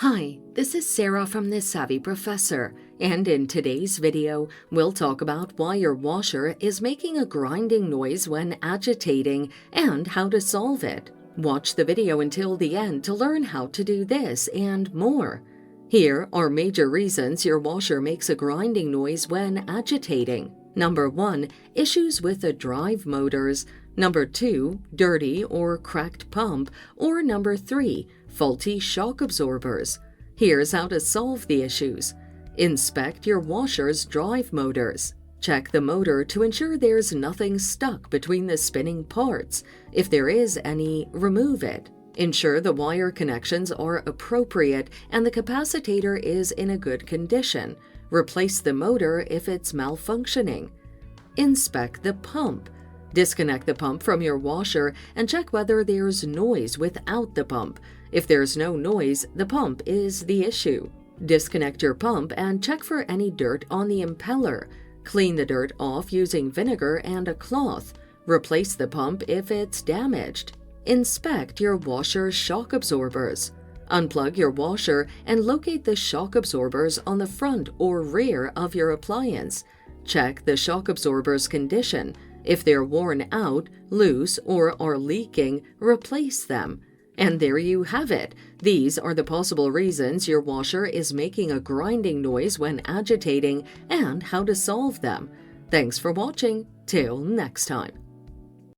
Hi, this is Sarah from The Savvy Professor, and in today's video, we'll talk about why your washer is making a grinding noise when agitating and how to solve it. Watch the video until the end to learn how to do this and more. Here are major reasons your washer makes a grinding noise when agitating. Number 1. Issues with the drive motors. Number 2. Dirty or cracked pump. Or number 3. Faulty shock absorbers. Here's how to solve the issues. Inspect your washer's drive motors. Check the motor to ensure there's nothing stuck between the spinning parts. If there is any, remove it. Ensure the wire connections are appropriate and the capacitor is in a good condition. Replace the motor if it's malfunctioning. Inspect the pump. Disconnect the pump from your washer and check whether there's noise without the pump. If there's no noise, the pump is the issue. Disconnect your pump and check for any dirt on the impeller. Clean the dirt off using vinegar and a cloth. Replace the pump if it's damaged. Inspect your washer's shock absorbers. Unplug your washer and locate the shock absorbers on the front or rear of your appliance. Check the shock absorbers' condition. If they're worn out, loose, or are leaking, replace them. And there you have it. These are the possible reasons your washer is making a grinding noise when agitating and how to solve them. Thanks for watching. Till next time.